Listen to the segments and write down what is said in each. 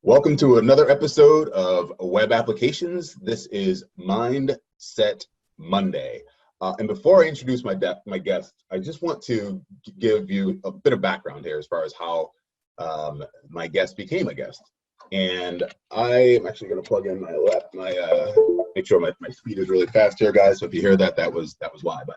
Welcome to another episode of Web Applications. This is Mindset Monday. And before I introduce my guest, I just want to give you a bit of background here as far as how my guest became a guest. And I'm actually going to plug in make sure my speed is really fast here, guys. So if you hear that, that was why. But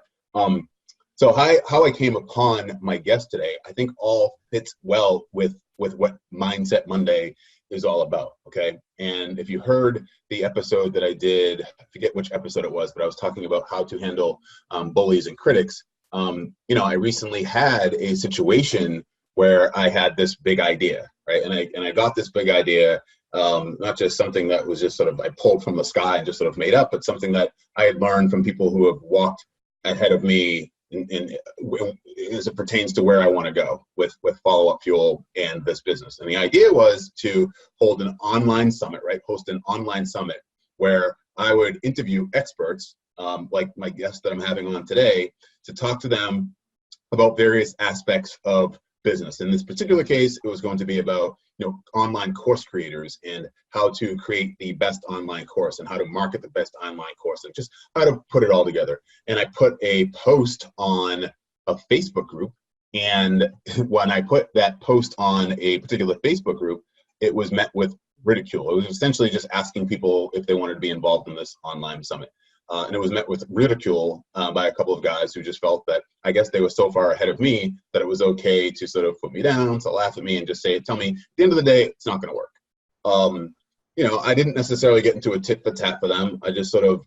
so how I came upon my guest today, I think all fits well with what Mindset Monday is all about, okay? And if you heard the episode that I did, I forget which episode it was, but I was talking about how to handle bullies and critics. I recently had a situation where I had this big idea, right? And I got this big idea, not just something that was just sort of I pulled from the sky and just sort of made up, but something that I had learned from people who have walked ahead of me as it pertains to where I want to go with Follow-Up Fuel and this business. And the idea was to hold an online summit, right? Host an online summit where I would interview experts, like my guest that I'm having on today, to talk to them about various aspects of business. In this particular case, it was going to be about online course creators and how to create the best online course and how to market the best online course and just how to put it all together. And I put a post on a Facebook group, and when I put that post on a particular Facebook group, it was met with ridicule. It was essentially just asking people if they wanted to be involved in this online summit. And it was met with ridicule by a couple of guys who just felt that I guess they were so far ahead of me that it was okay to sort of put me down, to laugh at me and just tell me, at the end of the day, it's not going to work. I didn't necessarily get into a tit for tat for them. I just sort of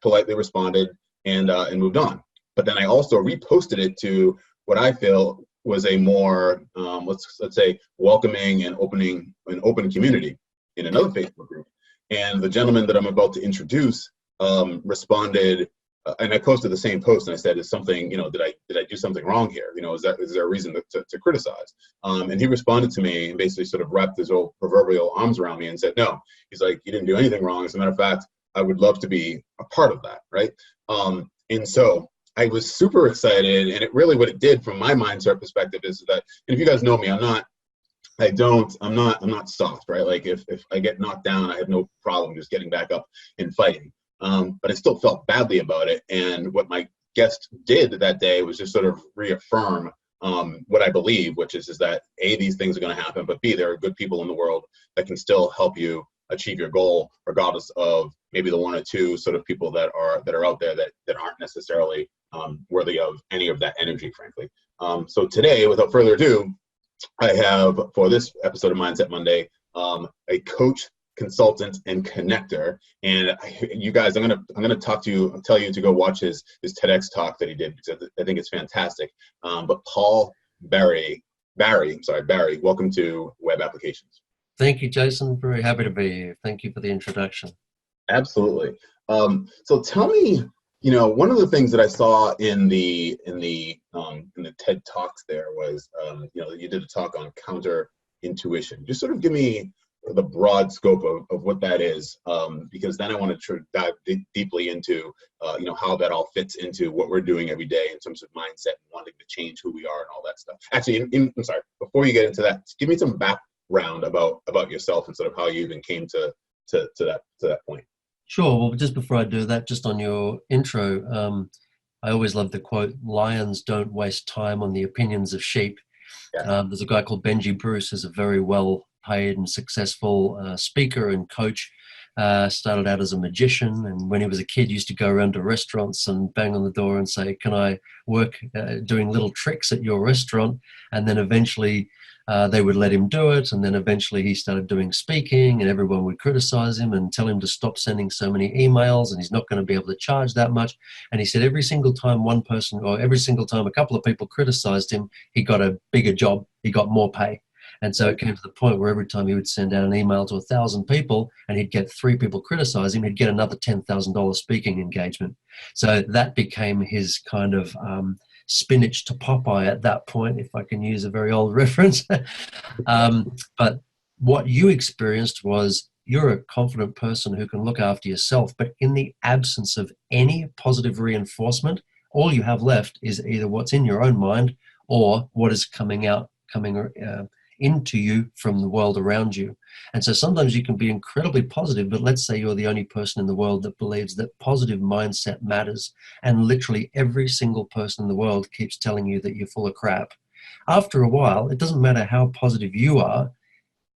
politely responded and moved on. But then I also reposted it to what I feel was a more, let's say, welcoming and open community in another Facebook group. And the gentleman that I'm about to introduce responded, and I posted the same post, and I said, "Is something, did I do something wrong here? Is there a reason to criticize?" And he responded to me and basically sort of wrapped his old proverbial arms around me and said, "No." He's like, "You didn't do anything wrong. As a matter of fact, I would love to be a part of that." Right. And so I was super excited, and what it did from my mindset perspective is that, and if you guys know me, I'm not soft, right? Like if I get knocked down, I have no problem just getting back up and fighting. But I still felt badly about it. And what my guest did that day was just sort of reaffirm what I believe, which is that A, these things are going to happen, but B, there are good people in the world that can still help you achieve your goal, regardless of maybe the one or two sort of people that are out there that aren't necessarily worthy of any of that energy, frankly. So today, without further ado, I have, for this episode of Mindset Monday, a coach, consultant, and connector. And you guys, I'm gonna tell you to go watch his TEDx talk that he did, because I think it's fantastic. But Barry, welcome to Web Applications. Thank you, Jason. Very happy to be here. Thank you for the introduction. Absolutely. So tell me, one of the things that I saw in the TED Talks there was, you did a talk on counterintuition. Just sort of give me the broad scope of what that is, because then I want to dive deeply into, how that all fits into what we're doing every day in terms of mindset and wanting to change who we are and all that stuff. Actually, I'm sorry, before you get into that, give me some background about yourself and sort of how you even came to that point. Sure. Well, just before I do that, just on your intro, I always love the quote, "Lions don't waste time on the opinions of sheep." Yeah. There's a guy called Benji Bruce, who's a very well-paid and successful speaker and coach. Started out as a magician, and when he was a kid, used to go around to restaurants and bang on the door and say, "Can I work doing little tricks at your restaurant?" And then eventually they would let him do it, and then eventually he started doing speaking, and everyone would criticize him and tell him to stop sending so many emails, and he's not going to be able to charge that much. And he said every single time a couple of people criticized him, he got a bigger job, he got more pay. And so it came to the point where every time he would send out an email to 1,000 people and he'd get 3 people criticize him, he'd get another $10,000 speaking engagement. So that became his kind of spinach to Popeye at that point, if I can use a very old reference. But what you experienced was you're a confident person who can look after yourself, but in the absence of any positive reinforcement, all you have left is either what's in your own mind or what is coming into you from the world around you. And so sometimes you can be incredibly positive, but let's say you're the only person in the world that believes that positive mindset matters, and literally every single person in the world keeps telling you that you're full of crap. After a while, it doesn't matter how positive you are.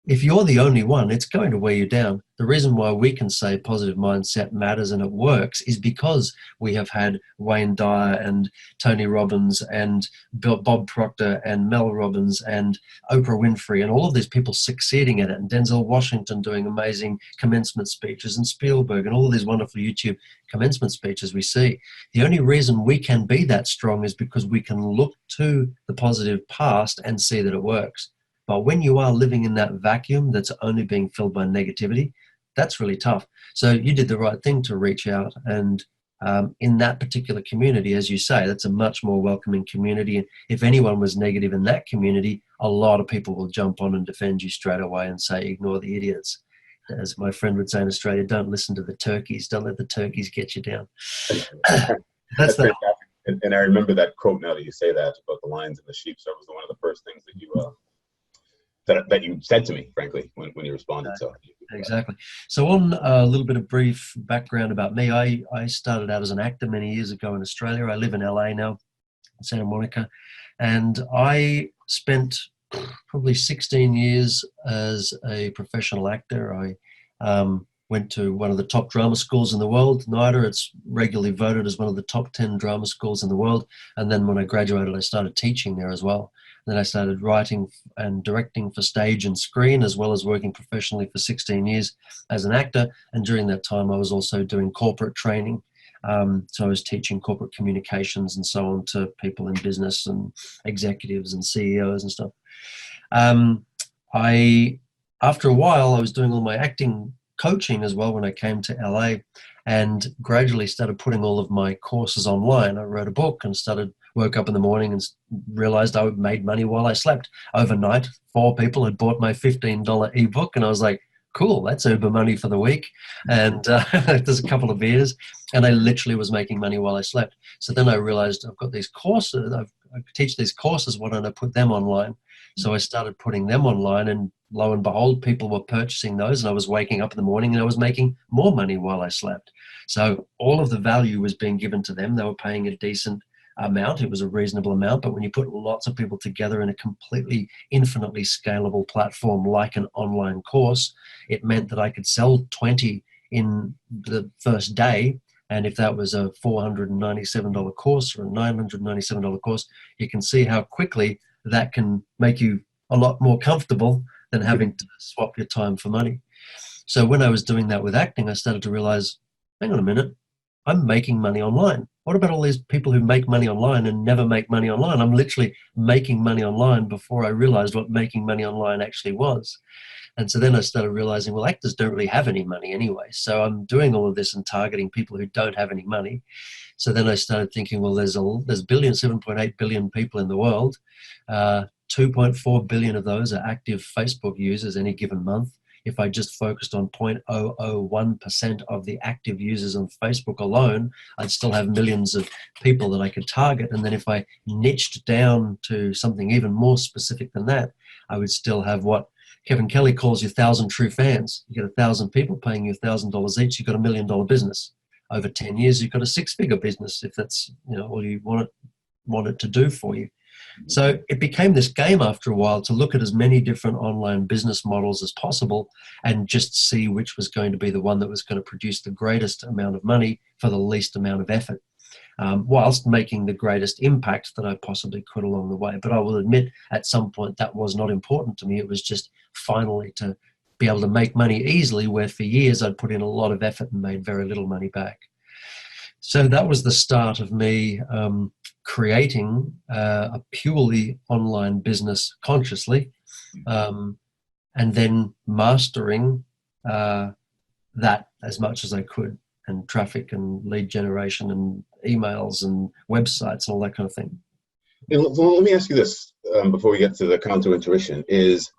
If you're the only one, it's going to weigh you down. The reason why we can say positive mindset matters and it works is because we have had Wayne Dyer and Tony Robbins and Bob Proctor and Mel Robbins and Oprah Winfrey and all of these people succeeding at it, and Denzel Washington doing amazing commencement speeches, and Spielberg and all of these wonderful YouTube commencement speeches we see. The only reason we can be that strong is because we can look to the positive past and see that it works. But when you are living in that vacuum that's only being filled by negativity, that's really tough. So you did the right thing to reach out. And in that particular community, as you say, that's a much more welcoming community. And if anyone was negative in that community, a lot of people will jump on and defend you straight away and say, ignore the idiots. As my friend would say in Australia, don't listen to the turkeys. Don't let the turkeys get you down. That's fantastic. And I remember that quote now that you say that about the lions and the sheep. So it was one of the first things that you that you said to me, frankly, when you responded. Exactly. So on a little bit of brief background about me, I started out as an actor many years ago in Australia. I live in LA now, in Santa Monica, and I spent probably 16 years as a professional actor. I went to one of the top drama schools in the world, NIDA. It's regularly voted as one of the top 10 drama schools in the world. And then when I graduated, I started teaching there as well. Then I started writing and directing for stage and screen, as well as working professionally for 16 years as an actor. And during that time, I was also doing corporate training. So I was teaching corporate communications and so on to people in business and executives and CEOs and stuff. After a while, I was doing all my acting coaching as well when I came to LA, and gradually started putting all of my courses online. I wrote a book and woke up in the morning and realized I made money while I slept. Overnight, 4 people had bought my $15 ebook, and I was like, cool, that's Uber money for the week. And there's a couple of beers, and I literally was making money while I slept. So then I realized I've got these courses, I teach these courses, why don't I put them online? So I started putting them online, and lo and behold, people were purchasing those, and I was waking up in the morning and I was making more money while I slept. So all of the value was being given to them. They were paying a decent amount. It was a reasonable amount, but when you put lots of people together in a completely infinitely scalable platform like an online course, it meant that I could sell 20 in the first day. And if that was a $497 course or a $997 course, you can see how quickly that can make you a lot more comfortable than having to swap your time for money. So when I was doing that with acting, I started to realize, hang on a minute, I'm making money online. What about all these people who make money online and never make money online? I'm literally making money online before I realized what making money online actually was. And so then I started realizing, well, actors don't really have any money anyway. So I'm doing all of this and targeting people who don't have any money. So then I started thinking, well, there's 7.8 billion people in the world. 2.4 billion of those are active Facebook users any given month. If I just focused on 0.001% of the active users on Facebook alone, I'd still have millions of people that I could target. And then if I niched down to something even more specific than that, I would still have what Kevin Kelly calls your 1,000 true fans. You get 1,000 people paying you $1,000 each, you've got $1 million business. Over 10 years, you've got a 6-figure business, if that's all you want it to do for you. So it became this game after a while to look at as many different online business models as possible and just see which was going to be the one that was going to produce the greatest amount of money for the least amount of effort, whilst making the greatest impact that I possibly could along the way. But I will admit at some point that was not important to me. It was just finally to be able to make money easily, where for years I'd put in a lot of effort and made very little money back. So that was the start of me creating a purely online business consciously, and then mastering that as much as I could, and traffic and lead generation and emails and websites and all that kind of thing. Let me ask you this before we get to the counterintuition: is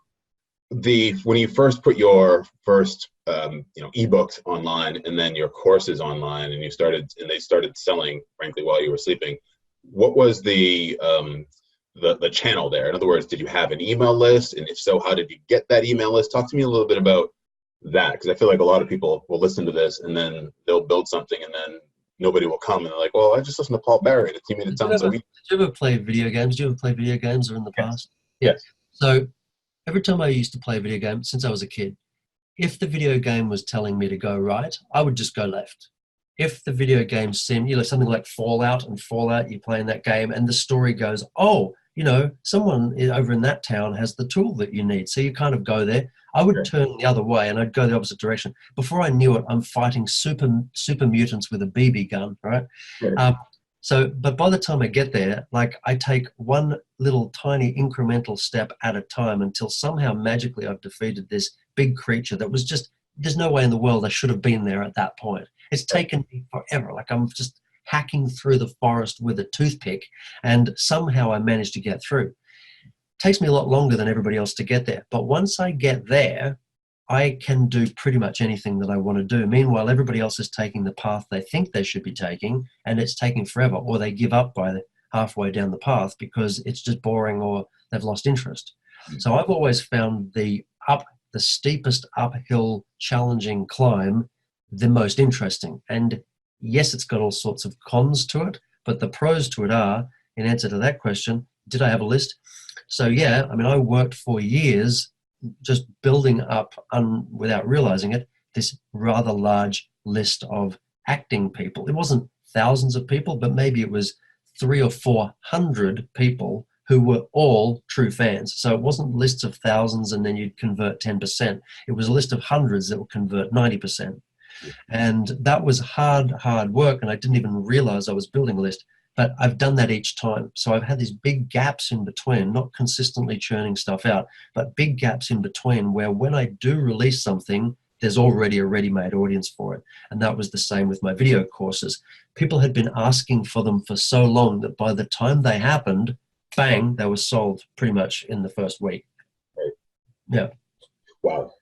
when you first put your first ebooks online and then your courses online, and they started selling, frankly, while you were sleeping, what was the the channel there? In other words, did you have an email list? And if so, how did you get that email list? Talk to me a little bit about that, because I feel like a lot of people will listen to this and then they'll build something and then nobody will come, and they're like, well, I just listened to Paul Barrett. He made it sound so easy. Did you ever play video games? Did you ever play video games or in the past? Yeah. Yes. So every time I used to play a video game since I was a kid, if the video game was telling me to go right, I would just go left. If the video game seemed, something like Fallout, you're playing that game and the story goes, oh, someone over in that town has the tool that you need. So you kind of go there. I would turn the other way and I'd go the opposite direction. Before I knew it, I'm fighting super mutants with a BB gun, right? But by the time I get there, like I take one little tiny incremental step at a time until somehow magically I've defeated this big creature that was just, there's no way in the world I should have been there at that point. It's taken me forever. Like I'm just hacking through the forest with a toothpick and somehow I managed to get through. It takes me a lot longer than everybody else to get there. But once I get there, I can do pretty much anything that I want to do. Meanwhile, everybody else is taking the path they think they should be taking and it's taking forever, or they give up by the halfway down the path because it's just boring or they've lost interest. So I've always found the steepest uphill challenging climb the most interesting. And yes, it's got all sorts of cons to it, but the pros to it are, in answer to that question, did I have a list? So yeah, I mean, I worked for years just building up, without realizing it, this rather large list of acting people. It wasn't thousands of people, but maybe it was 300 or 400 people who were all true fans. So it wasn't lists of thousands and then you'd convert 10%. It was a list of hundreds that would convert 90%. And that was hard work. And I didn't even realize I was building a list, but I've done that each time. So I've had these big gaps in between, not consistently churning stuff out, but big gaps in between where when I do release something, there's already a ready-made audience for it. And that was the same with my video courses. People had been asking for them for so long that by the time they happened, bang, they were sold pretty much in the first week. Right. Yeah. Wow.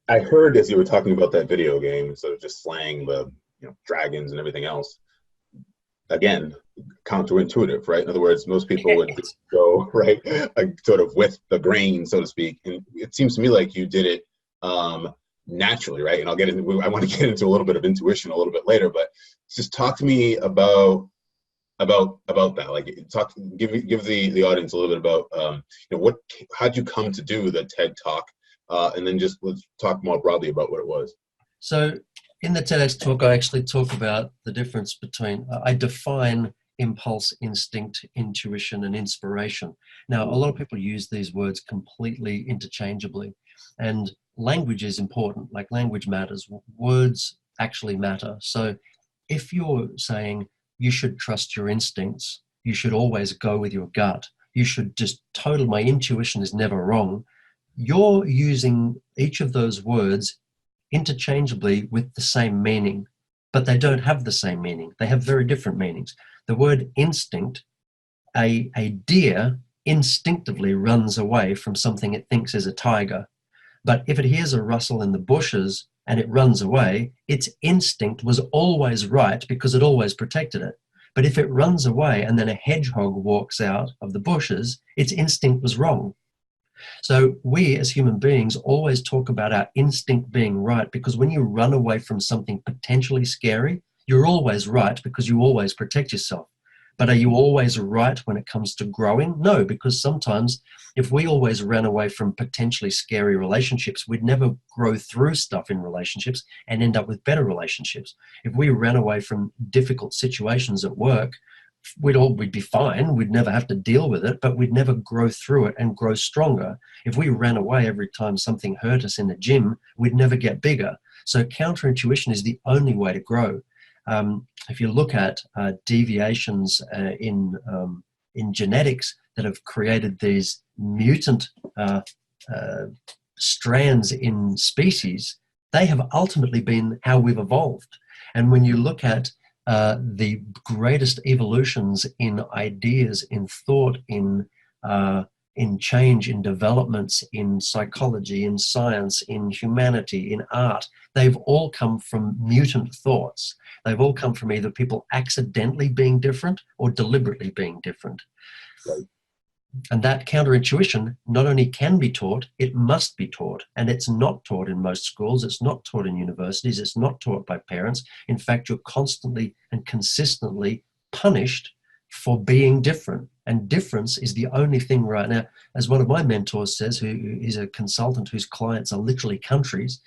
I heard as you were talking about that video game, sort of just slaying the dragons and everything else. Again, counterintuitive, right? In other words, most people would just go right, sort of with the grain, so to speak. And it seems to me like you did it naturally, right? And I want to get into a little bit of intuition a little bit later, but just talk to me about that. Like, give the audience a little bit about how'd you come to do the TED Talk, and then just let's talk more broadly about what it was. So in the TEDx talk, I actually talk about the difference between, I define impulse, instinct, intuition, and inspiration. Now, a lot of people use these words completely interchangeably, and language is important. Like, language matters. Words actually matter. So if you're saying you should trust your instincts, you should always go with your gut, you should just my intuition is never wrong, you're using each of those words interchangeably with the same meaning, but they don't have the same meaning. They have very different meanings. The word instinct, a deer instinctively runs away from something it thinks is a tiger. But if it hears a rustle in the bushes and it runs away, its instinct was always right because it always protected it. But if it runs away and then a hedgehog walks out of the bushes, its instinct was wrong. So we as human beings always talk about our instinct being right, because when you run away from something potentially scary, you're always right because you always protect yourself. But are you always right when it comes to growing? No, because sometimes if we always ran away from potentially scary relationships, we'd never grow through stuff in relationships and end up with better relationships. If we ran away from difficult situations at work, we'd be fine. We'd never have to deal with it, but we'd never grow through it and grow stronger. If we ran away every time something hurt us in the gym, we'd never get bigger. So counterintuition is the only way to grow. If you look at deviations in genetics that have created these mutant strands in species, they have ultimately been how we've evolved. And when you look at the greatest evolutions in ideas, in thought, in change, in developments, in psychology, in science, in humanity, in art, they've all come from mutant thoughts. They've all come from either people accidentally being different or deliberately being different. Right. And that counterintuition not only can be taught, it must be taught. And it's not taught in most schools. It's not taught in universities. It's not taught by parents. In fact, you're constantly and consistently punished for being different. And difference is the only thing right now, as one of my mentors says, who is a consultant whose clients are literally countries.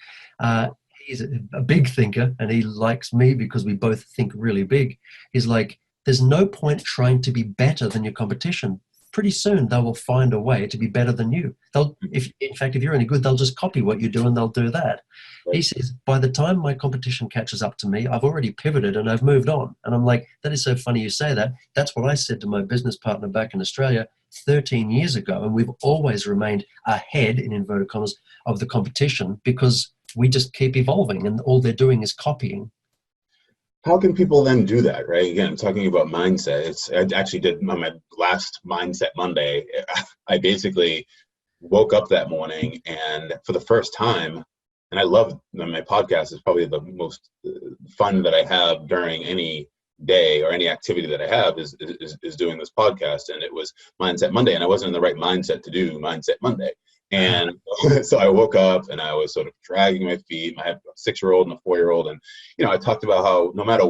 He's a big thinker, and he likes me because we both think really big. He's like, there's no point trying to be better than your competition. Pretty soon they will find a way to be better than you. In fact, if you're any good, they'll just copy what you do and they'll do that. Right. He says, by the time my competition catches up to me, I've already pivoted and I've moved on. And I'm like, that is so funny you say that. That's what I said to my business partner back in Australia 13 years ago. And we've always remained ahead, in inverted commas, of the competition because we just keep evolving and all they're doing is copying. How can people then do that, right? Again, talking about mindset, I actually did on my last Mindset Monday. I basically woke up that morning and for the first time, and I love my podcast is probably the most fun that I have during any day or any activity that I have is doing this podcast. And it was Mindset Monday and I wasn't in the right mindset to do Mindset Monday. And so I woke up and I was sort of dragging my feet. I have a 6-year-old and a 4-year-old. And, I talked about how no matter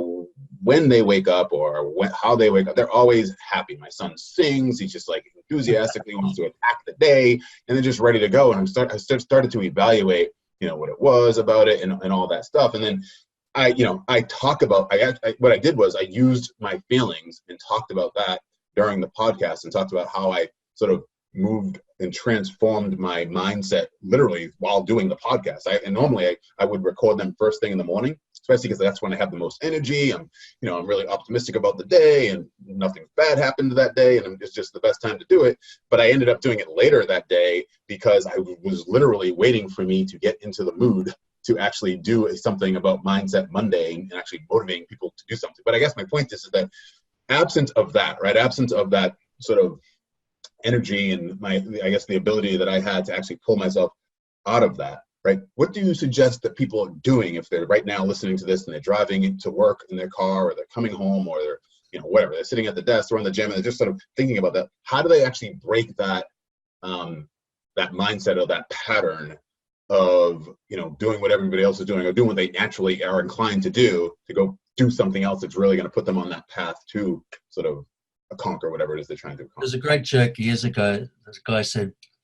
when they wake up or how they wake up, they're always happy. My son sings. He's just like enthusiastically wants to attack the day and they're just ready to go. And I started to evaluate, what it was about it and all that stuff. And then I talk about, what I did was I used my feelings and talked about that during the podcast and talked about how I sort of moved and transformed my mindset literally while doing the podcast. Normally I would record them first thing in the morning, especially because that's when I have the most energy. I'm really optimistic about the day and nothing bad happened that day. And it's just the best time to do it. But I ended up doing it later that day because I was literally waiting for me to get into the mood to actually do something about Mindset Monday and actually motivating people to do something. But I guess my point is that absence of that sort of energy and the ability that I had to actually pull myself out of that, right? What do you suggest that people are doing if they're right now listening to this and they're driving into work in their car or they're coming home or they're, whatever, they're sitting at the desk or in the gym and they're just sort of thinking about that. How do they actually break that mindset or that pattern of, doing what everybody else is doing or doing what they naturally are inclined to go do something else that's really going to put them on that path to sort of conquer whatever it is they're trying to accomplish? There's a great joke years ago. This guy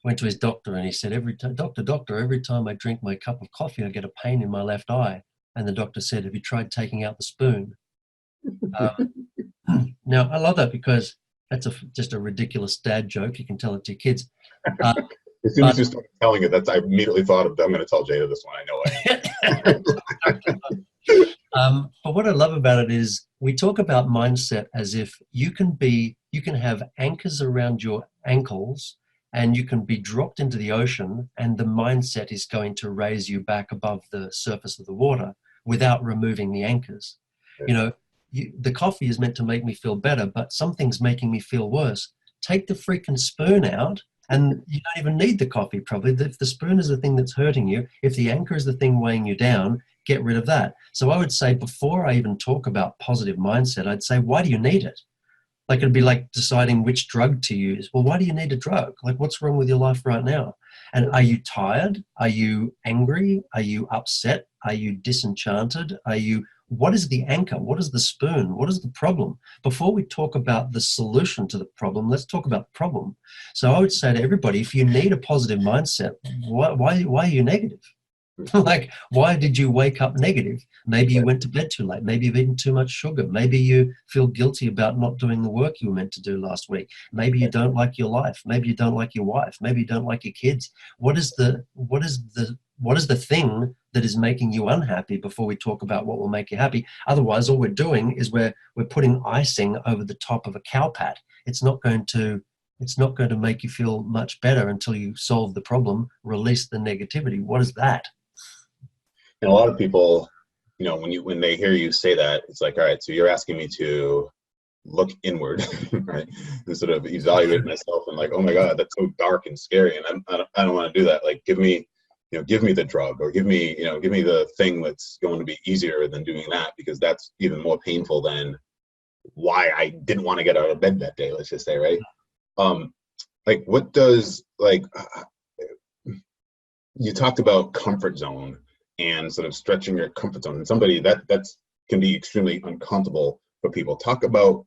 went to his doctor and he said, doctor, every time I drink my cup of coffee, I get a pain in my left eye. And the doctor said, have you tried taking out the spoon? Now, I love that because that's just a ridiculous dad joke. You can tell it to your kids. As soon as you started telling it, I immediately thought of, I'm going to tell Jada this one. I know it. But what I love about it is we talk about mindset as if you can have anchors around your ankles and you can be dropped into the ocean and the mindset is going to raise you back above the surface of the water without removing the anchors. Yeah. The coffee is meant to make me feel better, but something's making me feel worse. Take the freaking spoon out and you don't even need the coffee probably. If the spoon is the thing that's hurting you, if the anchor is the thing weighing you down, get rid of that. So I would say before I even talk about positive mindset, I'd say, why do you need it? Like it'd be like deciding which drug to use. Well, why do you need a drug? Like what's wrong with your life right now? And are you tired? Are you angry? Are you upset? Are you disenchanted? What is the anchor? What is the spoon? What is the problem? Before we talk about the solution to the problem, let's talk about the problem. So I would say to everybody, if you need a positive mindset, why are you negative? Like, why did you wake up negative? Maybe you went to bed too late. Maybe you've eaten too much sugar. Maybe you feel guilty about not doing the work you were meant to do last week. Maybe you don't like your life. Maybe you don't like your wife. Maybe you don't like your kids. What is the thing that is making you unhappy before we talk about what will make you happy? Otherwise, all we're doing is we're putting icing over the top of a cow pat. It's not going to make you feel much better until you solve the problem, release the negativity. What is that? And a lot of people, when they hear you say that, it's like, all right, so you're asking me to look inward, right? And sort of evaluate myself and like, oh my God, that's so dark and scary. And I don't want to do that. Like, give me the drug or give me the thing that's going to be easier than doing that, because that's even more painful than why I didn't want to get out of bed that day, let's just say, right? like, what does, like, you talked about comfort zone and sort of stretching your comfort zone, and somebody that's can be extremely uncomfortable for people. Talk about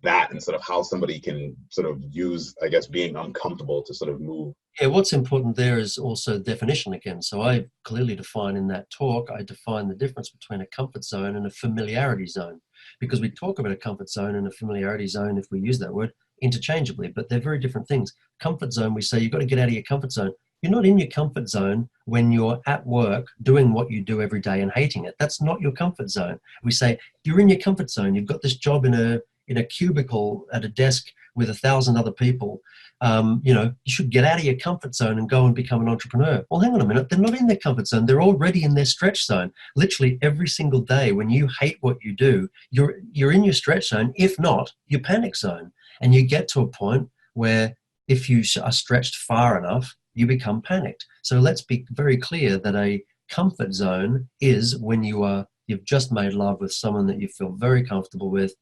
that and sort of how somebody can sort of use, I guess, being uncomfortable to sort of move. Yeah, what's important there is also definition again. So I clearly define in that talk, I define the difference between a comfort zone and a familiarity zone, because we talk about a comfort zone and a familiarity zone, if we use that word, interchangeably, but they're very different things. Comfort zone, we say you've got to get out of your comfort zone. You're not in your comfort zone when you're at work doing what you do every day and hating it. That's not your comfort zone. We say you're in your comfort zone. You've got this job in a cubicle at a desk with 1,000 other people. You know, you should get out of your comfort zone and go and become an entrepreneur. Well, hang on a minute. They're not in their comfort zone. They're already in their stretch zone. Literally every single day when you hate what you do, you're in your stretch zone. If not, your panic zone. And you get to a point where if you are stretched far enough, you become panicked. So let's be very clear that a comfort zone is when you've just made love with someone that you feel very comfortable with.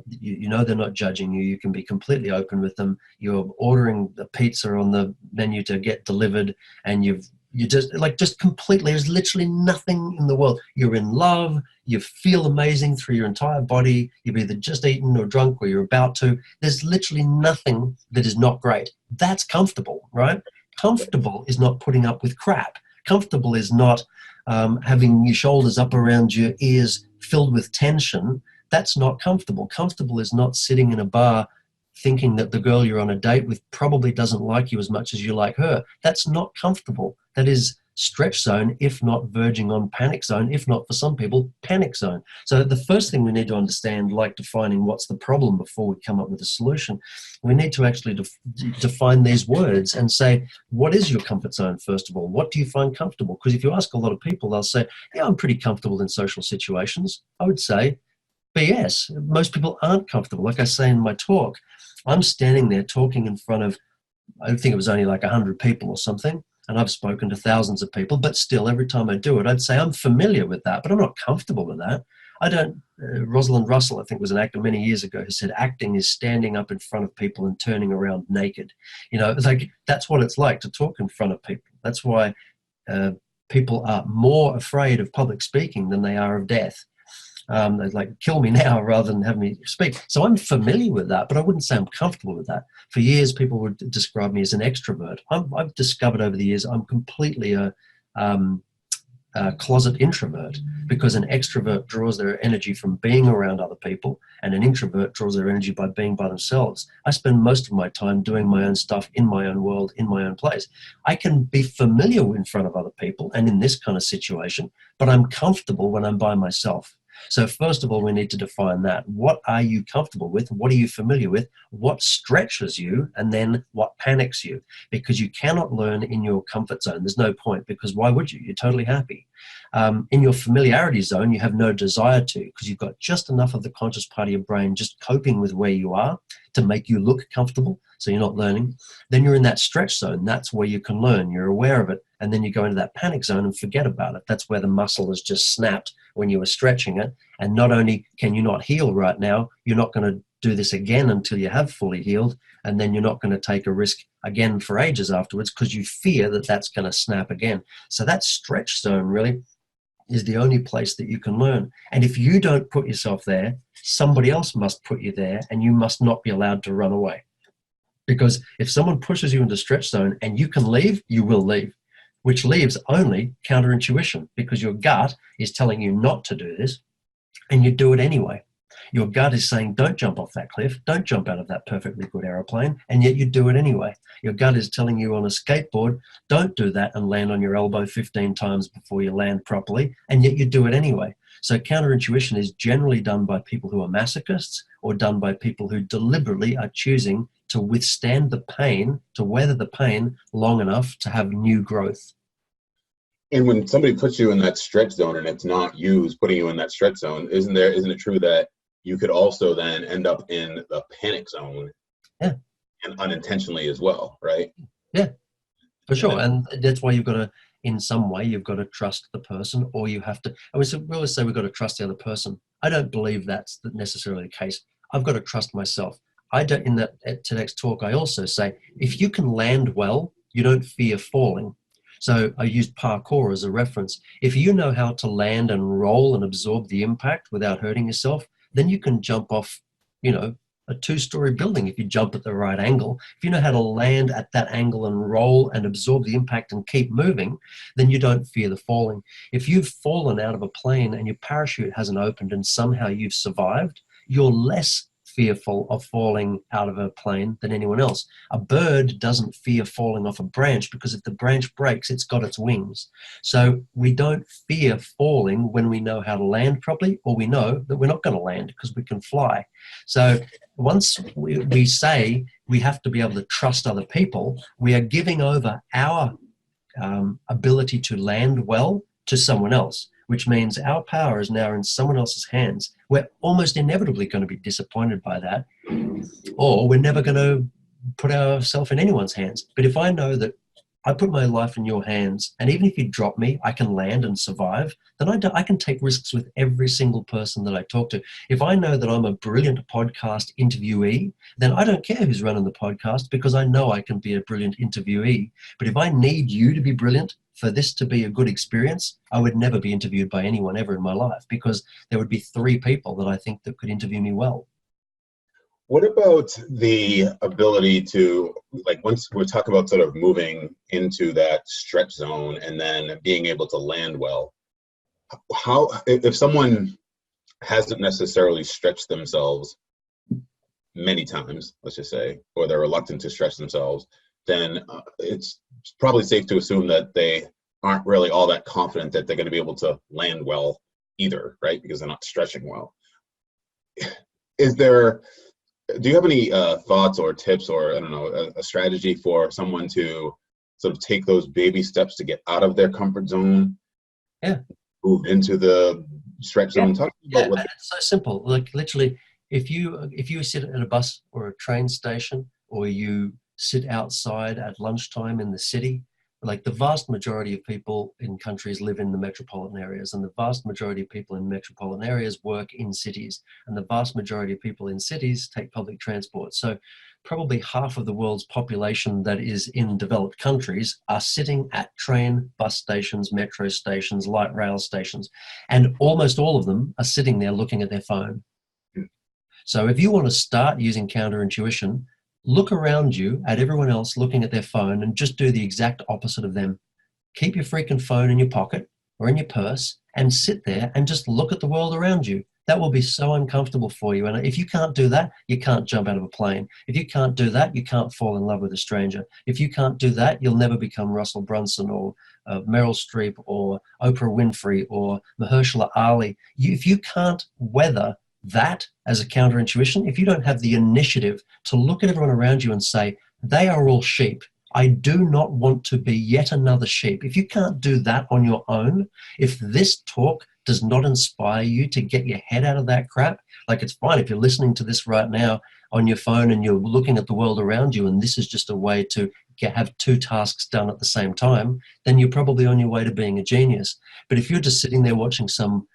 You know they're not judging you. You can be completely open with them. You're ordering the pizza on the menu to get delivered, and you just completely. There's literally nothing in the world. You're in love. You feel amazing through your entire body. You've either just eaten or drunk, or you're about to. There's literally nothing that is not great. That's comfortable, right? Comfortable is not putting up with crap. Comfortable is not having your shoulders up around your ears filled with tension. That's not comfortable. Comfortable is not sitting in a bar thinking that the girl you're on a date with probably doesn't like you as much as you like her. That's not comfortable. That is stretch zone, if not verging on panic zone, if not for some people, panic zone. So the first thing we need to understand, like defining what's the problem before we come up with a solution, we need to actually define these words and say, what is your comfort zone, first of all? What do you find comfortable? Because if you ask a lot of people, they'll say, yeah, I'm pretty comfortable in social situations. I would say, BS. Most people aren't comfortable. Like I say in my talk, I'm standing there talking in front of, I think it was only like 100 people or something, and I've spoken to thousands of people, but still every time I do it, I'd say I'm familiar with that, but I'm not comfortable with that. I don't, Rosalind Russell, I think was an actor many years ago, who said acting is standing up in front of people and turning around naked. You know, it's like, that's what it's like to talk in front of people. That's why people are more afraid of public speaking than they are of death. They'd like kill me now rather than have me speak. So I'm familiar with that, but I wouldn't say I'm comfortable with that. For years, people would describe me as an extrovert. I've discovered over the years I'm completely a closet introvert, because an extrovert draws their energy from being around other people, and an introvert draws their energy by being by themselves. I spend most of my time doing my own stuff in my own world, in my own place. I can be familiar in front of other people and in this kind of situation, but I'm comfortable when I'm by myself. So first of all, we need to define that. What are you comfortable with? What are you familiar with? What stretches you? And then what panics you? Because you cannot learn in your comfort zone. There's no point, because why would you? You're totally happy. In your familiarity zone, you have no desire to, because you've got just enough of the conscious part of your brain just coping with where you are to make you look comfortable. So you're not learning. Then you're in that stretch zone. That's where you can learn. You're aware of it. And then you go into that panic zone and forget about it. That's where the muscle has just snapped when you were stretching it. And not only can you not heal right now, you're not going to do this again until you have fully healed. And then you're not going to take a risk again for ages afterwards, because you fear that that's going to snap again. So that stretch zone really is the only place that you can learn. And if you don't put yourself there, somebody else must put you there, and you must not be allowed to run away. Because if someone pushes you into stretch zone and you can leave, you will leave, which leaves only counterintuition, because your gut is telling you not to do this and you do it anyway. Your gut is saying, don't jump off that cliff, don't jump out of that perfectly good aeroplane, and yet you do it anyway. Your gut is telling you on a skateboard, don't do that and land on your elbow 15 times before you land properly, and yet you do it anyway. So counterintuition is generally done by people who are masochists, or done by people who deliberately are choosing to withstand the pain, to weather the pain long enough to have new growth. And when somebody puts you in that stretch zone and it's not you who's putting you in that stretch zone, isn't it true that you could also then end up in the panic zone? Yeah. And unintentionally as well, right? Yeah, for sure. And that's why you've got to, in some way, you've got to trust the person, or you have to, we always say we've got to trust the other person. I don't believe that's necessarily the case. I've got to trust myself. I don't, in that TEDx talk, I also say, if you can land well, you don't fear falling. So I used parkour as a reference. If you know how to land and roll and absorb the impact without hurting yourself, then you can jump off, you know, a 2-story building if you jump at the right angle. If you know how to land at that angle and roll and absorb the impact and keep moving, then you don't fear the falling. If you've fallen out of a plane and your parachute hasn't opened and somehow you've survived, you're less fearful of falling out of a plane than anyone else. A bird doesn't fear falling off a branch because if the branch breaks, it's got its wings. So we don't fear falling when we know how to land properly, or we know that we're not going to land because we can fly. So once we say we have to be able to trust other people, we are giving over our ability to land well to someone else, which means our power is now in someone else's hands. We're almost inevitably going to be disappointed by that, or we're never going to put ourselves in anyone's hands. But if I know that I put my life in your hands, and even if you drop me, I can land and survive, then I can take risks with every single person that I talk to. If I know that I'm a brilliant podcast interviewee, then I don't care who's running the podcast because I know I can be a brilliant interviewee. But if I need you to be brilliant for this to be a good experience, I would never be interviewed by anyone ever in my life because there would be 3 people that I think that could interview me well. What about the ability to, like, once we talk about sort of moving into that stretch zone and then being able to land well, how, if someone hasn't necessarily stretched themselves many times, let's just say, or they're reluctant to stretch themselves, then it's probably safe to assume that they aren't really all that confident that they're going to be able to land well either, right? Because they're not stretching well. Do you have any thoughts or tips or, I don't know, a strategy for someone to sort of take those baby steps to get out of their comfort zone? Yeah. Move into the stretch zone? Talk about what it's so simple. Like literally, if you sit at a bus or a train station, or you sit outside at lunchtime in the city, like the vast majority of people in countries live in the metropolitan areas, and the vast majority of people in metropolitan areas work in cities, and the vast majority of people in cities take public transport. So probably half of the world's population that is in developed countries are sitting at train, bus stations, metro stations, light rail stations, and almost all of them are sitting there looking at their phone. So if you want to start using counterintuition, look around you at everyone else looking at their phone and just do the exact opposite of them. Keep your freaking phone in your pocket or in your purse and sit there and just look at the world around you. That will be so uncomfortable for you. And if you can't do that, you can't jump out of a plane. If you can't do that, you can't fall in love with a stranger. If you can't do that, you'll never become Russell Brunson or Meryl Streep or Oprah Winfrey or Mahershala Ali. If you can't weather that as a counterintuition, if you don't have the initiative to look at everyone around you and say, they are all sheep, I do not want to be yet another sheep. If you can't do that on your own, if this talk does not inspire you to get your head out of that crap, like it's fine if you're listening to this right now on your phone and you're looking at the world around you and this is just a way to have 2 tasks done at the same time, then you're probably on your way to being a genius. But if you're just sitting there watching some,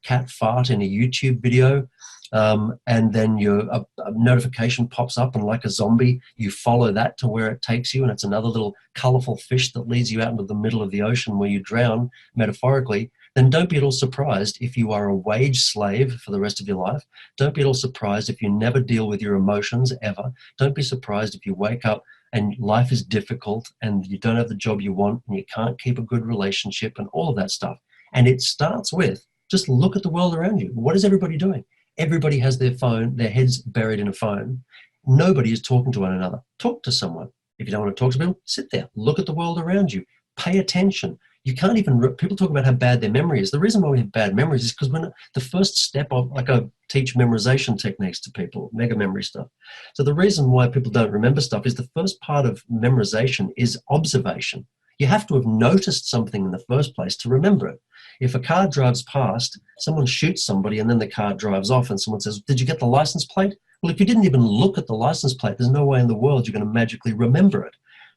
cat fart in a YouTube video, and then a notification pops up and like a zombie, you follow that to where it takes you and it's another little colorful fish that leads you out into the middle of the ocean where you drown, metaphorically, then don't be at all surprised if you are a wage slave for the rest of your life. Don't be at all surprised if you never deal with your emotions ever. Don't be surprised if you wake up and life is difficult and you don't have the job you want and you can't keep a good relationship and all of that stuff. And it starts with just look at the world around you. What is everybody doing? Everybody has their phone, their heads buried in a phone. Nobody is talking to one another. Talk to someone. If you don't want to talk to people, sit there. Look at the world around you. Pay attention. You can't even, people talk about how bad their memory is. The reason why we have bad memories is because when the first step of, like I teach memorization techniques to people, mega memory stuff. So the reason why people don't remember stuff is the first part of memorization is observation. You have to have noticed something in the first place to remember it. If a car drives past, someone shoots somebody and then the car drives off and someone says, did you get the license plate? Well, if you didn't even look at the license plate, there's no way in the world you're going to magically remember it.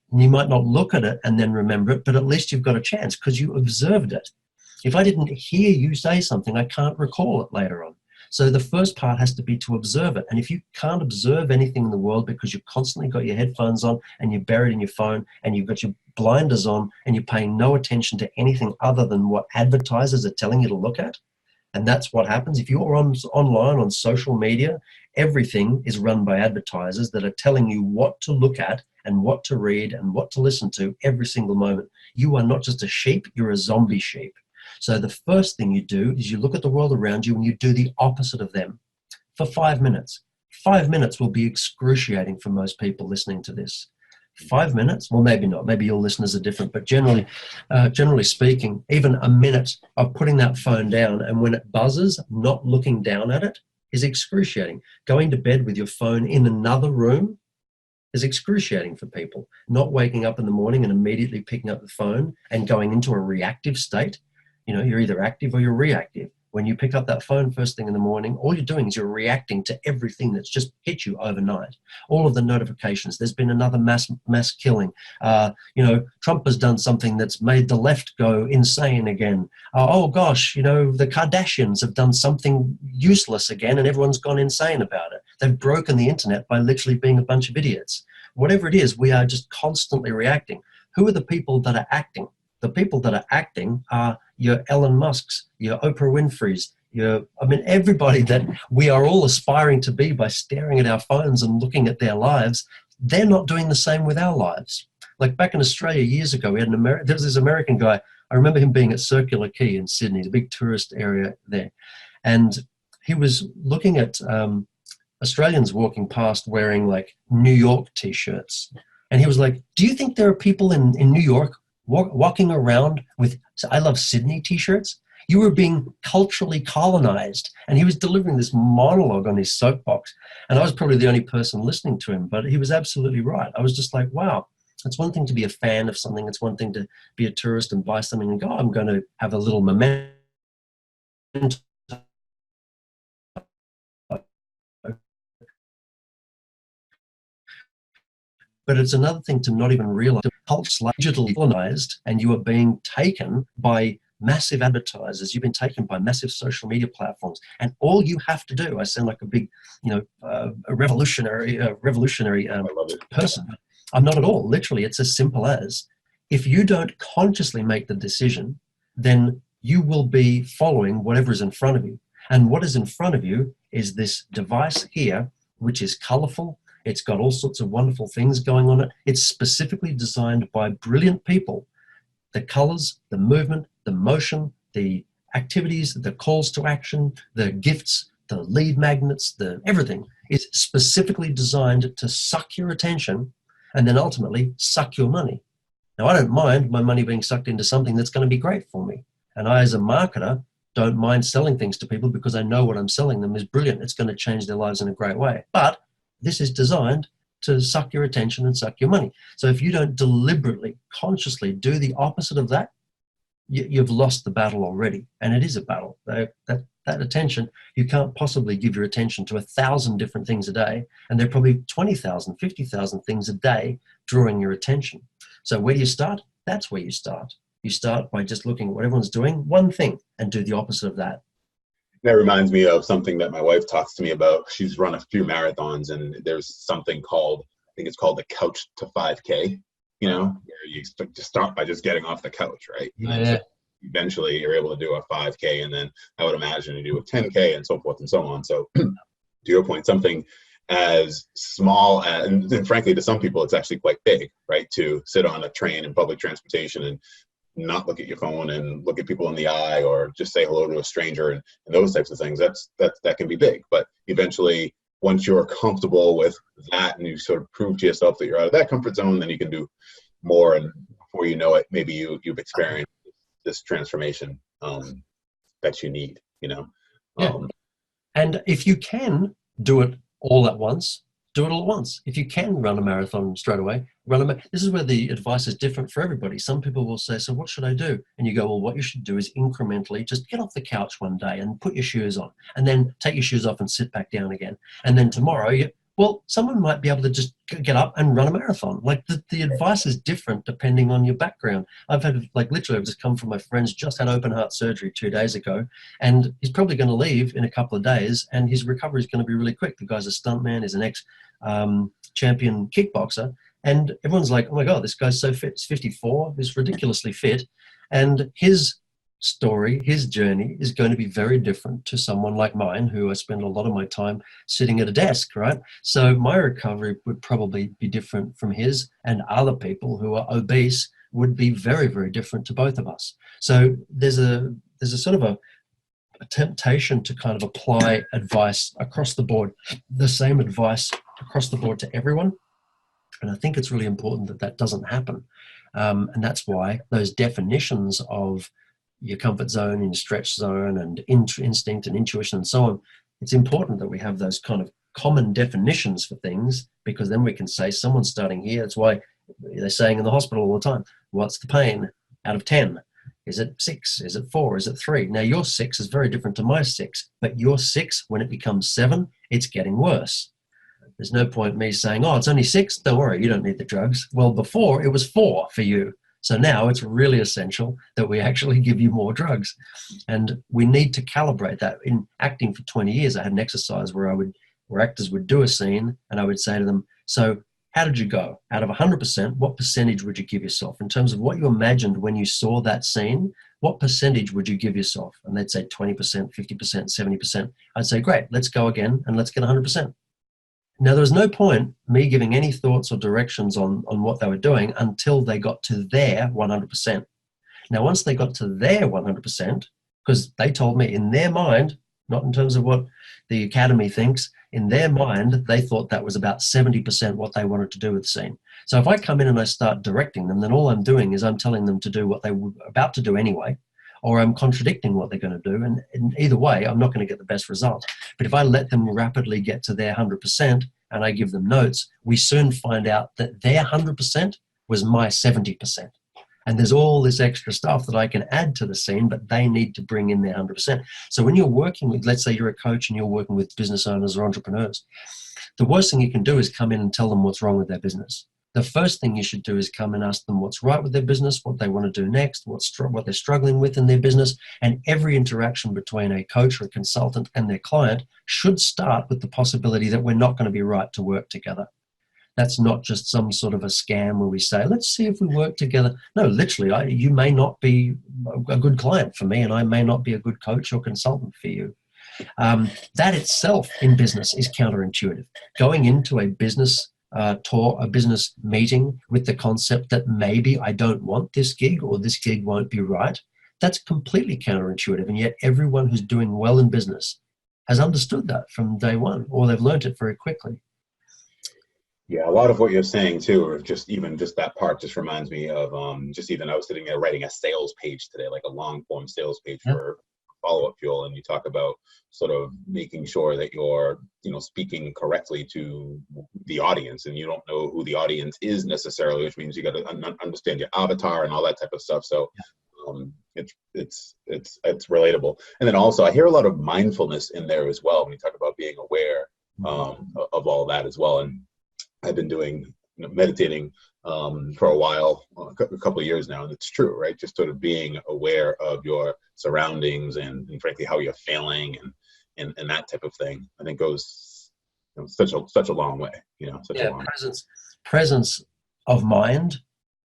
And you might not look at it and then remember it, but at least you've got a chance because you observed it. If I didn't hear you say something, I can't recall it later on. So the first part has to be to observe it. And if you can't observe anything in the world because you've constantly got your headphones on and you're buried in your phone and you've got your blinders on and you're paying no attention to anything other than what advertisers are telling you to look at, and that's what happens. If you're online on social media, everything is run by advertisers that are telling you what to look at and what to read and what to listen to every single moment. You are not just a sheep, you're a zombie sheep. So the first thing you do is you look at the world around you and you do the opposite of them for 5 minutes. 5 minutes will be excruciating for most people listening to this. 5 minutes, well, maybe not. Maybe your listeners are different, but generally speaking, even a minute of putting that phone down and when it buzzes, not looking down at it is excruciating. Going to bed with your phone in another room is excruciating for people. Not waking up in the morning and immediately picking up the phone and going into a reactive state. You know, you're either active or you're reactive. When you pick up that phone first thing in the morning, all you're doing is you're reacting to everything that's just hit you overnight. All of the notifications. There's been another mass killing. You know, Trump has done something that's made the left go insane again. Oh gosh, you know, the Kardashians have done something useless again and everyone's gone insane about it. They've broken the internet by literally being a bunch of idiots. Whatever it is, we are just constantly reacting. Who are the people that are acting? The people that are acting are your Elon Musks, your Oprah Winfreys, everybody that we are all aspiring to be by staring at our phones and looking at their lives. They're not doing the same with our lives. Like back in Australia years ago, there was this American guy. I remember him being at Circular Quay in Sydney, the big tourist area there. And he was looking at Australians walking past wearing like New York t-shirts. And he was like, do you think there are people in New York walking around with I love Sydney t-shirts? You were being culturally colonized. And he was delivering this monologue on his soapbox. And I was probably the only person listening to him, but he was absolutely right. I was just like, wow, it's one thing to be a fan of something. It's one thing to be a tourist and buy something and go, I'm going to have a little memento. But it's another thing to not even realize the cult's digitally colonized and you are being taken by massive advertisers. You've been taken by massive social media platforms. And all you have to do, I sound like a big, a revolutionary person. I'm not at all. Literally, it's as simple as if you don't consciously make the decision, then you will be following whatever is in front of you. And what is in front of you is this device here, which is colorful. It's got all sorts of wonderful things going on it. It's specifically designed by brilliant people. The colors, the movement, the motion, the activities, the calls to action, the gifts, the lead magnets, the everything is specifically designed to suck your attention and then ultimately suck your money. Now, I don't mind my money being sucked into something that's going to be great for me. And I, as a marketer, don't mind selling things to people because I know what I'm selling them is brilliant. It's going to change their lives in a great way. But this is designed to suck your attention and suck your money. So if you don't deliberately, consciously do the opposite of that, you've lost the battle already. And it is a battle. That attention, you can't possibly give your attention to 1,000 different things a day. And there are probably 20,000, 50,000 things a day drawing your attention. So where do you start? That's where you start. You start by just looking at what everyone's doing, one thing, and do the opposite of that. That reminds me of something that my wife talks to me about. She's run a few marathons, and there's something called, I think it's called the couch to 5K, where you expect to start by just getting off the couch, right? Yeah. So eventually you're able to do a 5K, and then I would imagine you do a 10K and so forth and so on. So to your point, something as small as, and frankly, to some people, it's actually quite big, right? To sit on a train in public transportation and not look at your phone and look at people in the eye or just say hello to a stranger and those types of things. That can be big. But eventually, once you're comfortable with that and you sort of prove to yourself that you're out of that comfort zone, then you can do more. And before you know it, maybe you've experienced this transformation that you need, And if you can do it all at once, do it all at once. If you can run a marathon straight away, this is where the advice is different for everybody. Some people will say, so what should I do? And you go, well, what you should do is incrementally just get off the couch one day and put your shoes on and then take your shoes off and sit back down again. And then tomorrow, Well, someone might be able to just get up and run a marathon. Like the advice is different depending on your background. I've had, like, literally, I've just come from my friend's just had open heart surgery 2 days ago, and he's probably going to leave in a couple of days, and his recovery is going to be really quick. The guy's a stuntman, he's an ex-champion kickboxer, and everyone's like, oh my God, this guy's so fit. He's 54, he's ridiculously fit, and his story, his journey is going to be very different to someone like mine, who I spend a lot of my time sitting at a desk, right? So my recovery would probably be different from his, and other people who are obese would be very, very different to both of us. So there's a sort of a temptation to kind of apply advice across the board, the same advice across the board to everyone. And I think it's really important that that doesn't happen. And that's why those definitions of your comfort zone and your stretch zone and instinct and intuition and so on, it's important that we have those kind of common definitions for things, because then we can say someone's starting here. That's why they're saying in the hospital all the time, what's the pain out of 10? Is it 6? Is it 4? Is it 3? Now your 6 is very different to my 6, but your 6, when it becomes 7, it's getting worse. There's no point me saying, oh, it's only 6. Don't worry, you don't need the drugs. Well, before it was 4 for you. So now it's really essential that we actually give you more drugs. And we need to calibrate that. In acting for 20 years, I had an exercise where actors would do a scene, and I would say to them, so how did you go? Out of 100%, what percentage would you give yourself? In terms of what you imagined when you saw that scene, what percentage would you give yourself? And they'd say 20%, 50%, 70%. I'd say, great, let's go again and let's get 100%. Now, there was no point me giving any thoughts or directions on what they were doing until they got to their 100%. Now, once they got to their 100%, because they told me in their mind, not in terms of what the academy thinks, in their mind, they thought that was about 70% what they wanted to do with the scene. So if I come in and I start directing them, then all I'm doing is I'm telling them to do what they were about to do anyway, or I'm contradicting what they're going to do. And in either way, I'm not going to get the best result. But if I let them rapidly get to their 100% and I give them notes, we soon find out that their 100% was my 70%. And there's all this extra stuff that I can add to the scene, but they need to bring in their 100%. So when you're working with, let's say you're a coach and you're working with business owners or entrepreneurs, the worst thing you can do is come in and tell them what's wrong with their business. The first thing you should do is come and ask them what's right with their business, what they want to do next, what they're struggling with in their business. And every interaction between a coach or a consultant and their client should start with the possibility that we're not going to be right to work together. That's not just some sort of a scam where we say, let's see if we work together. No, literally, you may not be a good client for me, and I may not be a good coach or consultant for you. That itself in business is counterintuitive. Going into a business tour, a business meeting with the concept that maybe I don't want this gig or this gig won't be right, that's completely counterintuitive. And yet everyone who's doing well in business has understood that from day one, or they've learned it very quickly. Yeah, a lot of what you're saying too, or just that part just reminds me of just even I was sitting there writing a sales page today, like a long form sales page for Follow-Up Fuel, and you talk about sort of making sure that you're speaking correctly to the audience, and you don't know who the audience is necessarily, which means you got to understand your avatar and all that type of stuff. So it's relatable. And then also I hear a lot of mindfulness in there as well when you talk about being aware of all that as well. And I've been doing meditating for a while, a couple of years now, and it's true, right? Just sort of being aware of your surroundings and frankly how you're feeling and that type of thing, I think goes such a long way. Presence of mind.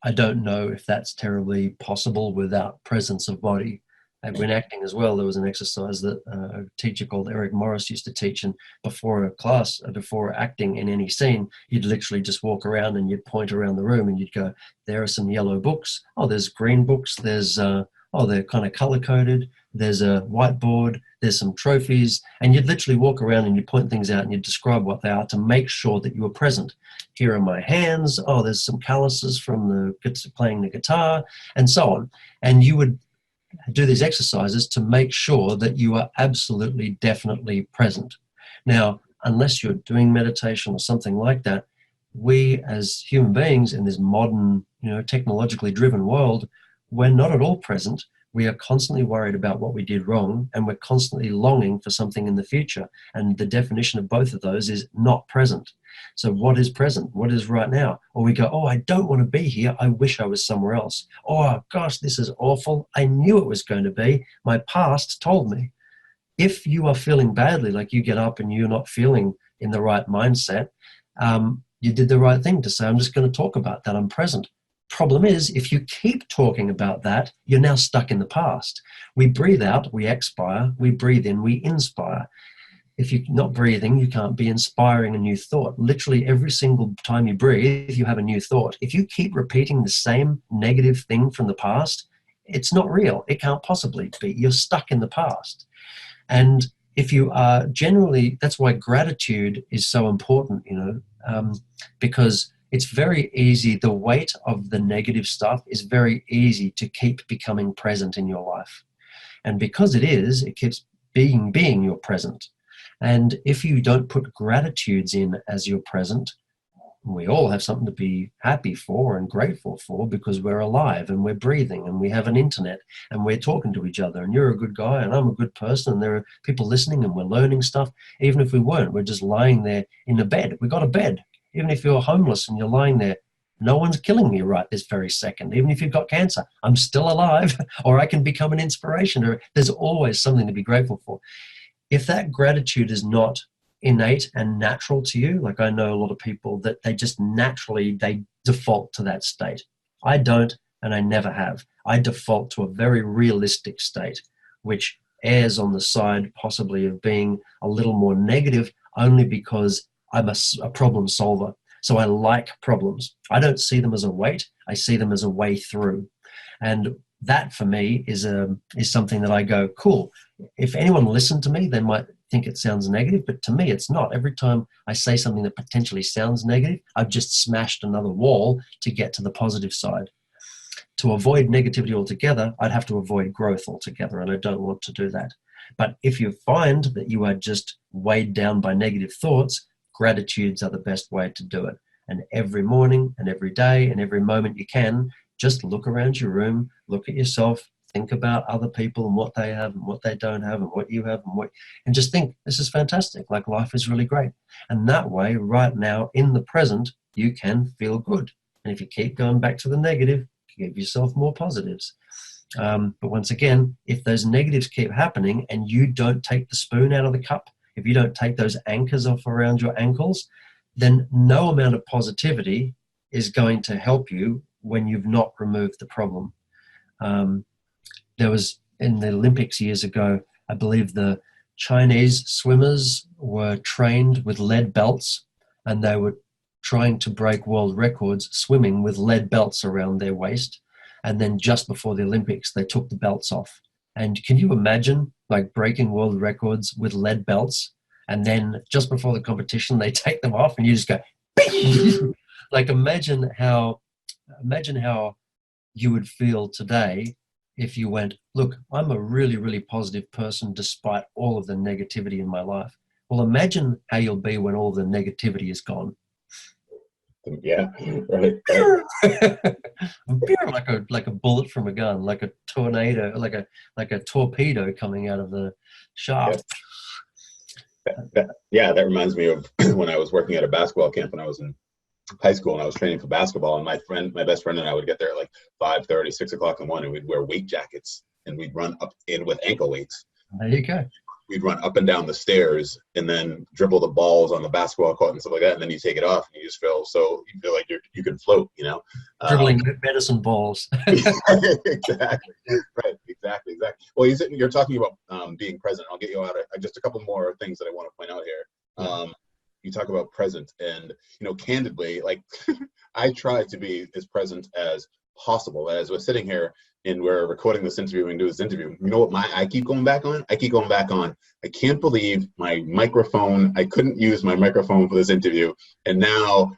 I don't know if that's terribly possible without presence of body. And when acting as well, there was an exercise that a teacher called Eric Morris used to teach, and before a class, before acting in any scene, you'd literally just walk around and you'd point around the room and you'd go, there are some yellow books. Oh, there's green books. There's, they're kind of color-coded. There's a whiteboard. There's some trophies. And you'd literally walk around and you'd point things out and you'd describe what they are to make sure that you were present. Here are my hands. Oh, there's some calluses from playing the guitar, and so on. And you would do these exercises to make sure that you are absolutely, definitely present. Now, unless you're doing meditation or something like that, we as human beings in this modern, technologically driven world, we're not at all present we are constantly worried about what we did wrong, and we're constantly longing for something in the future. And the definition of both of those is not present. So what is present? What is right now? Or we go, oh, I don't want to be here. I wish I was somewhere else. Oh, gosh, this is awful. I knew it was going to be. My past told me. If you are feeling badly, like you get up and you're not feeling in the right mindset, you did the right thing to say, I'm just going to talk about that. I'm present. Problem is, if you keep talking about that, you're now stuck in the past. We breathe out, we expire. We breathe in, we inspire. If you're not breathing, you can't be inspiring a new thought. Literally every single time you breathe, you have a new thought. If you keep repeating the same negative thing from the past, it's not real. It can't possibly be. You're stuck in the past. And if you are generally, that's why gratitude is so important, because it's very easy. The weight of the negative stuff is very easy to keep becoming present in your life. And because it keeps being your present. And if you don't put gratitudes in as your present, we all have something to be happy for and grateful for, because we're alive and we're breathing and we have an internet and we're talking to each other, and you're a good guy and I'm a good person and there are people listening and we're learning stuff. Even if we weren't, we're just lying there in a bed. We got a bed. Even if you're homeless and you're lying there, no one's killing me right this very second. Even if you've got cancer, I'm still alive, or I can become an inspiration, or there's always something to be grateful for. If that gratitude is not innate and natural to you, like I know a lot of people that they just naturally, they default to that state. I don't, and I never have. I default to a very realistic state, which errs on the side possibly of being a little more negative, only because I'm a problem solver. So I like problems. I don't see them as a weight. I see them as a way through. And that for me is something that I go, cool. If anyone listened to me, they might think it sounds negative, but to me it's not. Every time I say something that potentially sounds negative, I've just smashed another wall to get to the positive side. To avoid negativity altogether, I'd have to avoid growth altogether, and I don't want to do that. But if you find that you are just weighed down by negative thoughts, gratitudes are the best way to do it. And every morning and every day and every moment you can, just look around your room, look at yourself, think about other people and what they have and what they don't have and what you have, and just think, this is fantastic. Like, life is really great. And that way, right now, in the present, you can feel good. And if you keep going back to the negative, give yourself more positives. But once again, if those negatives keep happening and you don't take the spoon out of the cup, if you don't take those anchors off around your ankles, then no amount of positivity is going to help you when you've not removed the problem. There was, in the Olympics years ago, I believe the Chinese swimmers were trained with lead belts, and they were trying to break world records swimming with lead belts around their waist. And then just before the Olympics, they took the belts off. And can you imagine, like, breaking world records with lead belts? And then just before the competition, they take them off and you just go, bing! Like, imagine how you would feel today if you went, look, I'm a really, really positive person despite all of the negativity in my life. Well, imagine how you'll be when all the negativity is gone. Yeah, right. like a bullet from a gun, like a tornado, like a torpedo coming out of the shaft. Yeah, that reminds me of when I was working at a basketball camp when I was in high school and I was training for basketball, and my best friend and I would get there at like 5:30, 6 o'clock in the morning. We'd wear weight jackets and we'd run up in with ankle weights. There you go. We'd run up and down the stairs and then dribble the balls on the basketball court and stuff like that. And then you take it off and you just feel like you can float, dribbling medicine balls. Exactly. Right. Exactly. Well, you're talking about being present. I'll get you out of just a couple more things that I want to point out here. You talk about present, and candidly, like I try to be as present as possible. As we're sitting here and we're recording this interview and do this interview, you know what I keep going back on? I can't believe my microphone. I couldn't use my microphone for this interview, and now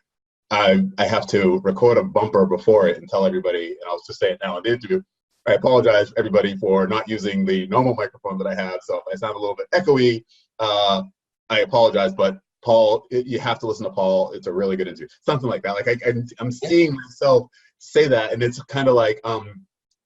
I have to record a bumper before it and tell everybody, and I'll just say it now in the interview. I apologize, everybody, for not using the normal microphone that I have. So if I sound a little bit echoey, I apologize, but Paul, you have to listen to Paul. It's a really good interview. Something like that. Like I'm seeing myself say that, and it's kind of like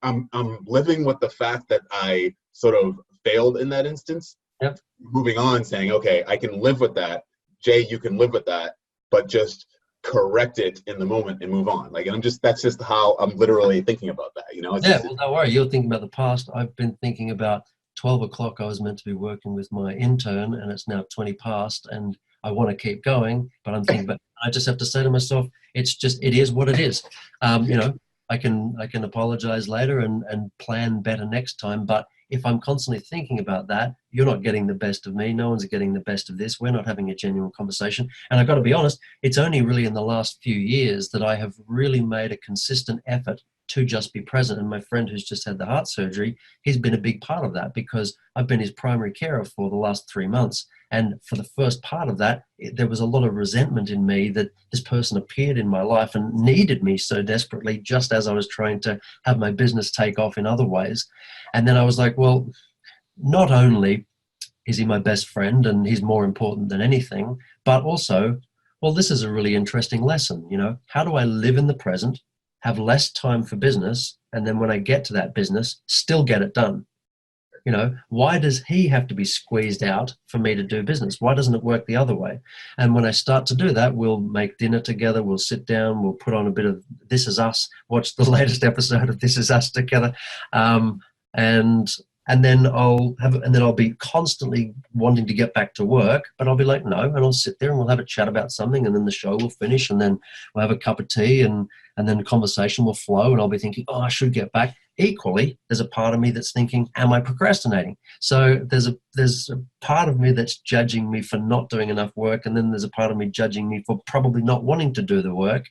I'm living with the fact that I sort of failed in that instance. Yep. Moving on, saying, okay, I can live with that. Jay, you can live with that, but just correct it in the moment and move on. Like, that's just how I'm literally thinking about that. It's Yeah, just, well, don't worry. You're thinking about the past. I've been thinking about 12 o'clock. I was meant to be working with my intern, and it's now 20 past, and I want to keep going, but I'm thinking, but I just have to say to myself, it is what it is. I can apologize later and plan better next time. But if I'm constantly thinking about that, you're not getting the best of me. No one's getting the best of this. We're not having a genuine conversation. And I've got to be honest, it's only really in the last few years that I have really made a consistent effort to just be present. And my friend who's just had the heart surgery, he's been a big part of that, because I've been his primary carer for the last 3 months. And for the first part of that, there was a lot of resentment in me that this person appeared in my life and needed me so desperately, just as I was trying to have my business take off in other ways. And then I was like, well, not only is he my best friend and he's more important than anything, but also, well, this is a really interesting lesson. How do I live in the present, have less time for business, and then when I get to that business, still get it done? Why does he have to be squeezed out for me to do business? Why doesn't it work the other way? And when I start to do that, we'll make dinner together, we'll sit down, we'll put on a bit of This Is Us, watch the latest episode of This Is Us together. And then I'll be constantly wanting to get back to work, but I'll be like, no, and I'll sit there and we'll have a chat about something, and then the show will finish, and then we'll have a cup of tea, and then the conversation will flow, and I'll be thinking, oh, I should get back. Equally, there's a part of me that's thinking, am I procrastinating? So there's a part of me that's judging me for not doing enough work, and then there's a part of me judging me for probably not wanting to do the work.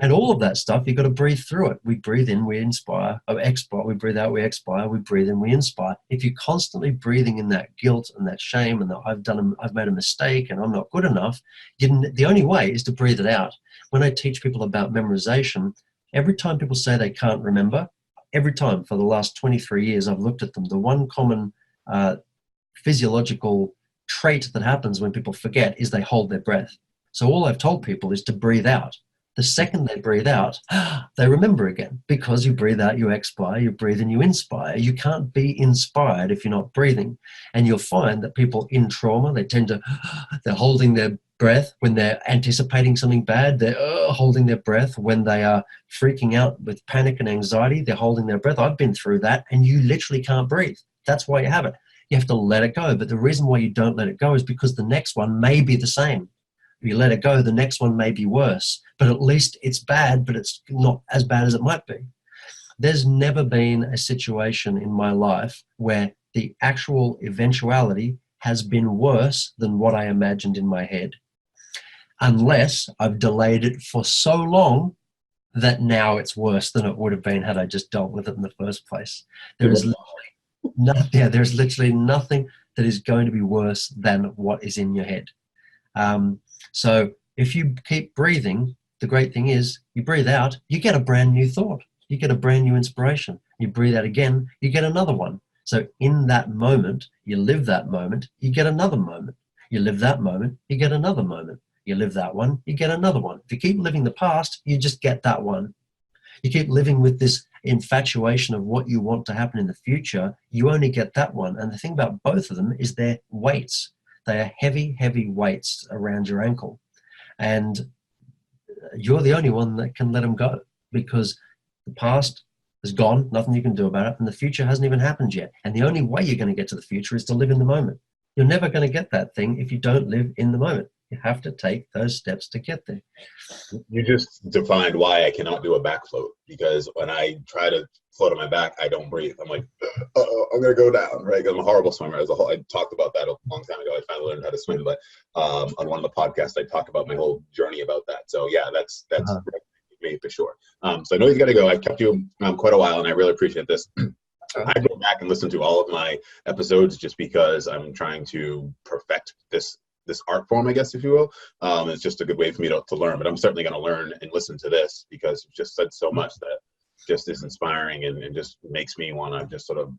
And all of that stuff, you've got to breathe through it. We breathe in, we inspire, expire. We breathe out, we expire. We breathe in, we inspire. If you're constantly breathing in that guilt and that shame and that I've made a mistake and I'm not good enough, the only way is to breathe it out. When I teach people about memorization, every time people say they can't remember, every time for the last 23 years I've looked at them, the one common physiological trait that happens when people forget is they hold their breath. So all I've told people is to breathe out. The second they breathe out, they remember again, because you breathe out, you expire, you breathe in, you inspire. You can't be inspired if you're not breathing. And you'll find that people in trauma, they're holding their breath when they're anticipating something bad. They're holding their breath when they are freaking out with panic and anxiety. They're holding their breath. I've been through that, and you literally can't breathe. That's why you have it. You have to let it go. But the reason why you don't let it go is because the next one may be the same. If you let it go, the next one may be worse, but at least it's bad, but it's not as bad as it might be. There's never been a situation in my life where the actual eventuality has been worse than what I imagined in my head, unless I've delayed it for so long that now it's worse than it would have been had I just dealt with it in the first place. There's literally nothing that is going to be worse than what is in your head. So if you keep breathing, the great thing is you breathe out, you get a brand new thought. You get a brand new inspiration. You breathe out again, you get another one. So in that moment, you live that moment, you get another moment. You live that moment, you get another moment. You live that one, you get another one. If you keep living the past, you just get that one. You keep living with this infatuation of what you want to happen in the future, you only get that one. And the thing about both of them is they're weights. They are heavy, heavy weights around your ankle. And you're the only one that can let them go, because the past is gone, nothing you can do about it, and the future hasn't even happened yet. And the only way you're going to get to the future is to live in the moment. You're never going to get that thing if you don't live in the moment. You have to take those steps to get there. You just defined why I cannot do a back float, because when I try to float on my back, I don't breathe. I'm like, I'm going to go down, right? Because I'm a horrible swimmer. I talked about that a long time ago. I finally learned how to swim, but on one of the podcasts, I talked about my whole journey about that. So yeah, that's me for sure. So I know you've got to go. I've kept you quite a while, and I really appreciate this. I go back and listen to all of my episodes just because I'm trying to perfect this art form, I guess, if you will. It's just a good way for me to learn, but I'm certainly going to learn and listen to this, because you've just said so much that just is inspiring and just makes me want to just sort of,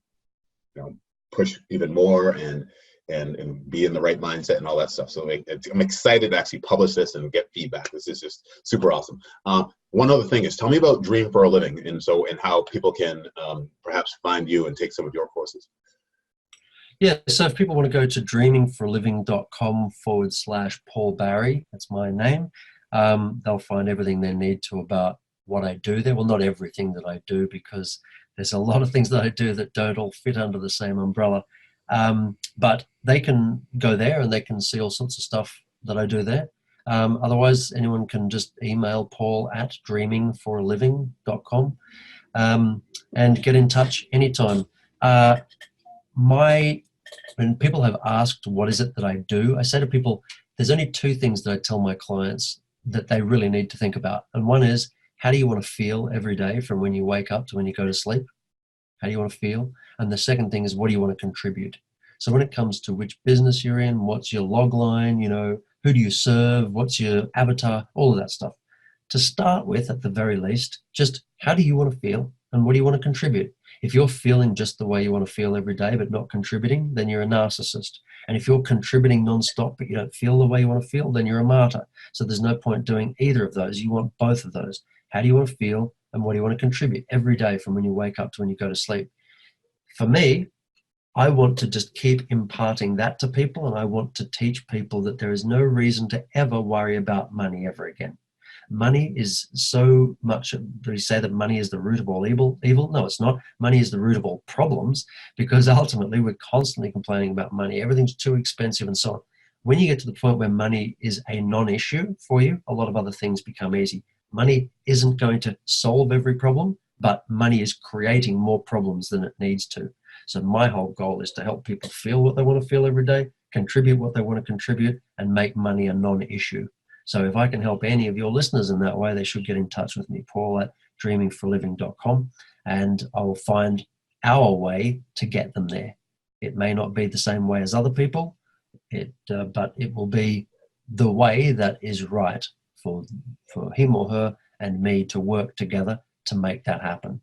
push even more and and be in the right mindset and all that stuff. So I'm excited to actually publish this and get feedback. This is just super awesome. One other thing is, tell me about Dream for a Living, and how people can perhaps find you and take some of your courses. Yeah, so if people want to go to dreamingforaliving.com/Paul Barry, that's my name, they'll find everything they need to about what I do there. Well, not everything that I do, because there's a lot of things that I do that don't all fit under the same umbrella. But they can go there and they can see all sorts of stuff that I do there. Otherwise, anyone can just email paul@dreamingforaliving.com and get in touch anytime. When people have asked what is it that I do, I say to people, there's only two things that I tell my clients that they really need to think about. And one is, how do you want to feel every day from when you wake up to when you go to sleep? How do you want to feel? And the second thing is, what do you want to contribute? So when it comes to which business you're in, what's your log line, who do you serve, what's your avatar, all of that stuff. To start with, at the very least, just how do you want to feel and what do you want to contribute? If you're feeling just the way you want to feel every day but not contributing, then you're a narcissist. And if you're contributing nonstop but you don't feel the way you want to feel, then you're a martyr. So there's no point doing either of those. You want both of those. How do you want to feel and what do you want to contribute every day from when you wake up to when you go to sleep? For me, I want to just keep imparting that to people, and I want to teach people that there is no reason to ever worry about money ever again. Money is so much, we say that money is the root of all evil. No, it's not. Money is the root of all problems, because ultimately we're constantly complaining about money. Everything's too expensive and so on. When you get to the point where money is a non-issue for you, a lot of other things become easy. Money isn't going to solve every problem, but money is creating more problems than it needs to. So my whole goal is to help people feel what they want to feel every day, contribute what they want to contribute, and make money a non-issue. So if I can help any of your listeners in that way, they should get in touch with me, paul@dreamingforaliving.com, and I will find our way to get them there. It may not be the same way as other people, but it will be the way that is right for him or her and me to work together to make that happen.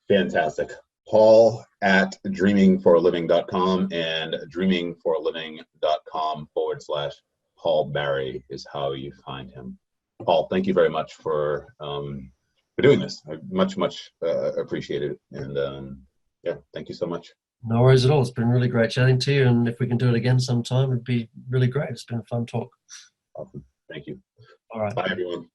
Fantastic. Paul@dreamingforaliving.com and dreamingforaliving.com/Paul Barry is how you find him. Paul, thank you very much for doing this. I much appreciate it. And yeah, thank you so much. No worries at all. It's been really great chatting to you. And if we can do it again sometime, it'd be really great. It's been a fun talk. Awesome. Thank you. All right. Bye, everyone.